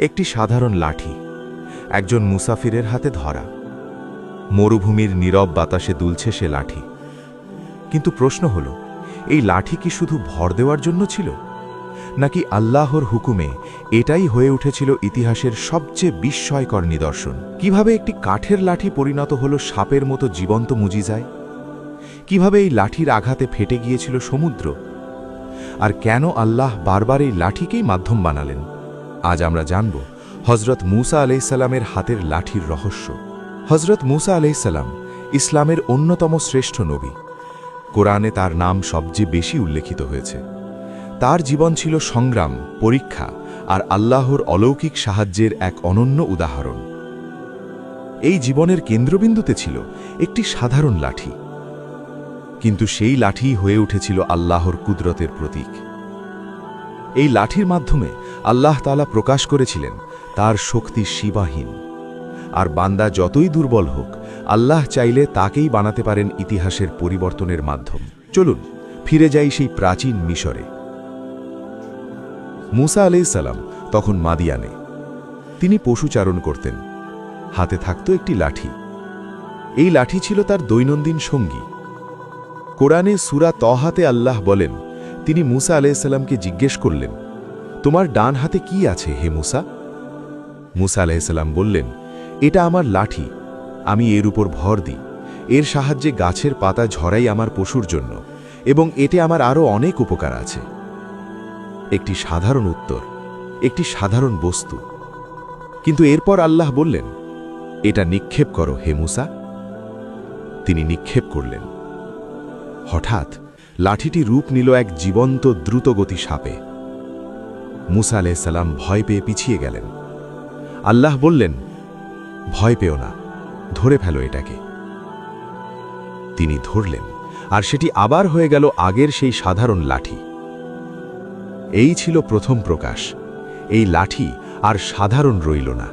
একটি সাধারণ লাঠি, একজন মুসাফিরের হাতে ধরা। মরুভূমির নীরব বাতাসে দুলছে সে লাঠি। কিন্তু প্রশ্ন হল, এই লাঠি কি শুধু ভর দেওয়ার জন্য ছিল, নাকি আল্লাহর হুকুমে এটাই হয়ে উঠেছিল ইতিহাসের সবচেয়ে বিস্ময়কর নিদর্শন? কিভাবে একটি কাঠের লাঠি পরিণত হল সাপের মতো জীবন্ত মুজিজায়? কিভাবে এই লাঠির আঘাতে ফেটে গিয়েছিল সমুদ্র? আর কেন আল্লাহ বারবার এই লাঠিকেই মাধ্যম বানালেন? আজ আমরা জানব হজরত মুসা আলাইহিসসালামের হাতের লাঠির রহস্য। হজরত মুসা আলাইহিসসালাম ইসলামের অন্যতম শ্রেষ্ঠ নবী। কোরআনে তার নাম সবচেয়ে বেশি উল্লেখিত হয়েছে। তার জীবন ছিল সংগ্রাম, পরীক্ষা আর আল্লাহর অলৌকিক সাহায্যের এক অনন্য উদাহরণ। এই জীবনের কেন্দ্রবিন্দুতে ছিল একটি সাধারণ লাঠি, কিন্তু সেই লাঠিই হয়ে উঠেছিল আল্লাহর কুদরতের প্রতীক। এই লাঠির মাধ্যমে আল্লাহ তাআলা প্রকাশ করেছিলেন তার শক্তি সীমাহীন, আর বান্দা যতই দুর্বল হোক, আল্লাহ চাইলে তাকেই বানাতে পারেন ইতিহাসের পরিবর্তনের মাধ্যম। চলুন ফিরে যাই সেই প্রাচীন মিশরে। মুসা আলাইহিসসালাম তখন মাদিয়ানে। তিনি পশুচারণ করতেন। হাতে থাকত একটি লাঠি। এই লাঠি ছিল তার দৈনন্দিন সঙ্গী। কোরআনে সূরা তহাতে আল্লাহ বলেন, তিনি মুসা আলাইহিসসালামকে জিজ্ঞেস করলেন, তোমার ডান হাতে কি আছে হে মুসা? মুসা আলাইহিসসালাম বললেন, এটা আমার লাঠি, আমি এর উপর ভর দিই। এর সাহায্যে গাছের পাতা ঝরাই আমার পশুর জন্য, এবং এতে আমার আরও অনেক উপকার আছে। একটি সাধারণ উত্তর, একটি সাধারণ বস্তু। কিন্তু এরপর আল্লাহ বললেন, এটা নিক্ষেপ করো হে মুসা। তিনি নিক্ষেপ করলেন। হঠাৎ লাঠিটি রূপ নিল এক জীবন্ত দ্রুতগতি সাপে। মুসা আলাইহিসসালাম ভয় পেয়ে পিছিয়ে গেলেন। আল্লাহ বললেন, ভয় পেও না, ধরে ফেলো এটাকে। তিনি ধরলেন, আর সেটি আবার হয়ে গেল আগের সেই সাধারণ লাঠি। এই ছিল প্রথম প্রকাশ। এই লাঠি আর সাধারণ রইল না।